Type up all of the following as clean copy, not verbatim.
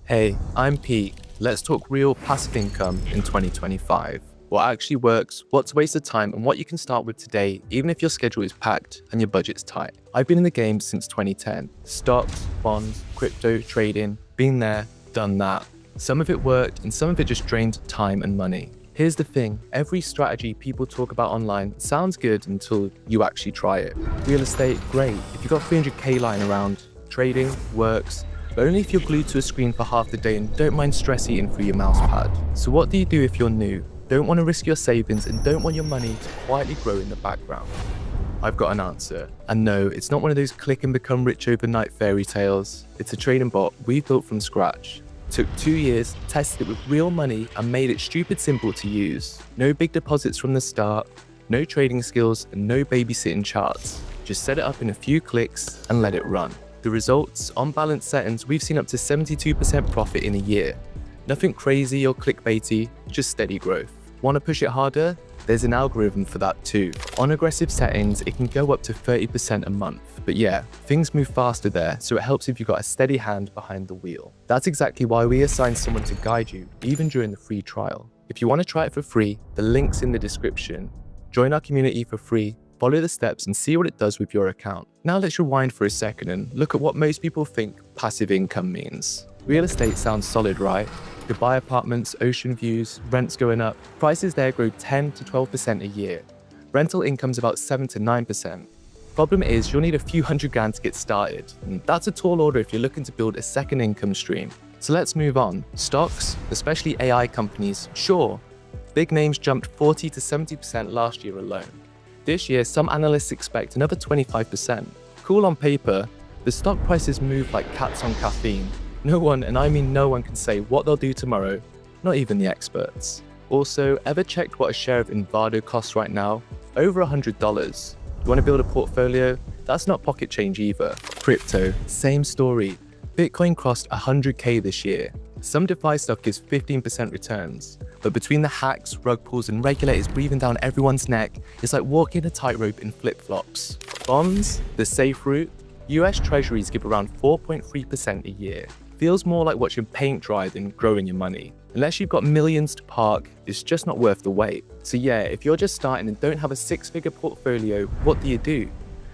Hey, I'm Pete. Let's talk real passive income in 2025. What actually works, what's a waste of time, and what you can start with today, even if your schedule is packed and your budget's tight. I've been in the game since 2010. Stocks, bonds, crypto, trading, been there, done that. Some of it worked and some of it just drained time and money. Here's the thing, every strategy people talk about online sounds good until you actually try it. Real estate, great. If you've got 300k lying around, trading works, but only if you're glued to a screen for half the day and don't mind stress eating through your mouse pad. So what do you do if you're new, don't want to risk your savings and don't want your money to quietly grow in the background? I've got an answer. And no, it's not one of those click and become rich overnight fairy tales. It's a trading bot we built from scratch. Took 2 years, tested it with real money and made it stupid simple to use. No big deposits from the start, no trading skills and no babysitting charts. Just set it up in a few clicks and let it run. The results, on balanced settings, we've seen up to 72% profit in a year. Nothing crazy or clickbaity, just steady growth. Want to push it harder? There's an algorithm for that too. On aggressive settings, it can go up to 30% a month. But yeah, things move faster there, so it helps if you've got a steady hand behind the wheel. That's exactly why we assigned someone to guide you, even during the free trial. If you want to try it for free, the link's in the description. Join our community for free, follow the steps and see what it does with your account. Now let's rewind for a second and look at what most people think passive income means. Real estate sounds solid, right? You could buy apartments, ocean views, rents going up. Prices there grow 10 to 12% a year. Rental income's about 7 to 9%. Problem is, you'll need a few $100,000 to get started. And that's a tall order if you're looking to build a second income stream. So let's move on. Stocks, especially AI companies, sure. Big names jumped 40 to 70% last year alone. This year, some analysts expect another 25%. Cool on paper, the stock prices move like cats on caffeine. No one, and I mean no one, can say what they'll do tomorrow, not even the experts. Also, ever checked what a share of Invado costs right now? Over $100. You want to build a portfolio? That's not pocket change either. Crypto, same story. Bitcoin crossed 100k this year. Some DeFi stock gives 15% returns. But between the hacks, rug pulls, and regulators breathing down everyone's neck, it's like walking a tightrope in flip-flops. Bonds, the safe route. US Treasuries give around 4.3% a year. Feels more like watching paint dry than growing your money. Unless you've got millions to park, it's just not worth the wait. So yeah, if you're just starting and don't have a six-figure portfolio, what do?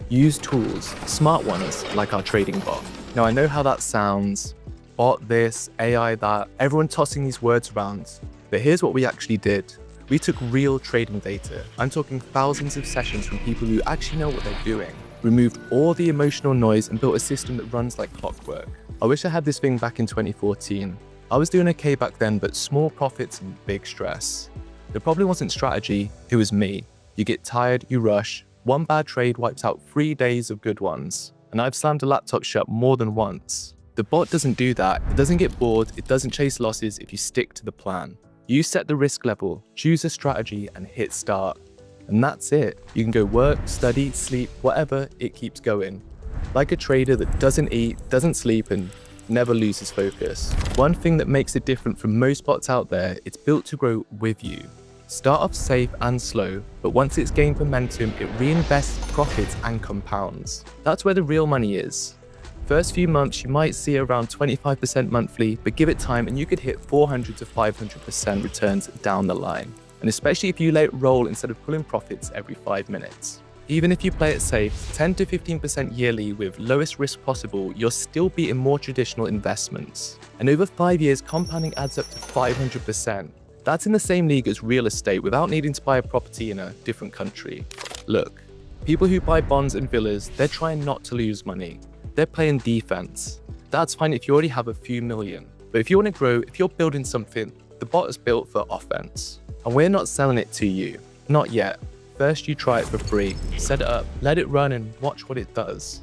Use tools, smart ones like our trading bot. Now I know how that sounds, bot this, AI that, everyone tossing these words around. But here's what we actually did. We took real trading data. I'm talking thousands of sessions from people who actually know what they're doing. Removed all the emotional noise and built a system that runs like clockwork. I wish I had this thing back in 2014. I was doing okay back then, but small profits and big stress. The problem wasn't strategy, it was me. You get tired, you rush. One bad trade wipes out 3 days of good ones. And I've slammed a laptop shut more than once. The bot doesn't do that. It doesn't get bored. It doesn't chase losses if you stick to the plan. You set the risk level, choose a strategy, and hit start. And that's it. You can go work, study, sleep, whatever, it keeps going. Like a trader that doesn't eat, doesn't sleep, and never loses focus. One thing that makes it different from most bots out there, it's built to grow with you. Start off safe and slow, but once it's gained momentum, it reinvests profits and compounds. That's where the real money is. First few months, you might see around 25% monthly, but give it time and you could hit 400 to 500% returns down the line. And especially if you let it roll instead of pulling profits every 5 minutes. Even if you play it safe, 10 to 15% yearly with lowest risk possible, you're still beating more traditional investments. And over 5 years, compounding adds up to 500%. That's in the same league as real estate without needing to buy a property in a different country. Look, people who buy bonds and villas, they're trying not to lose money. They're playing defense. That's fine if you already have a few million. But if you want to grow, if you're building something, the bot is built for offense. And we're not selling it to you. Not yet. First you try it for free, set it up, let it run and watch what it does.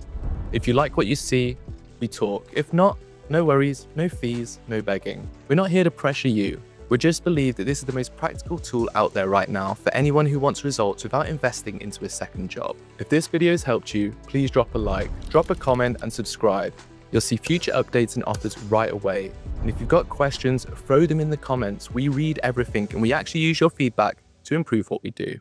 If you like what you see, we talk. If not, no worries, no fees, no begging. We're not here to pressure you. We just believe that this is the most practical tool out there right now for anyone who wants results without investing into a second job. If this video has helped you, please drop a like, drop a comment and subscribe. You'll see future updates and offers right away. And if you've got questions, throw them in the comments. We read everything and we actually use your feedback to improve what we do.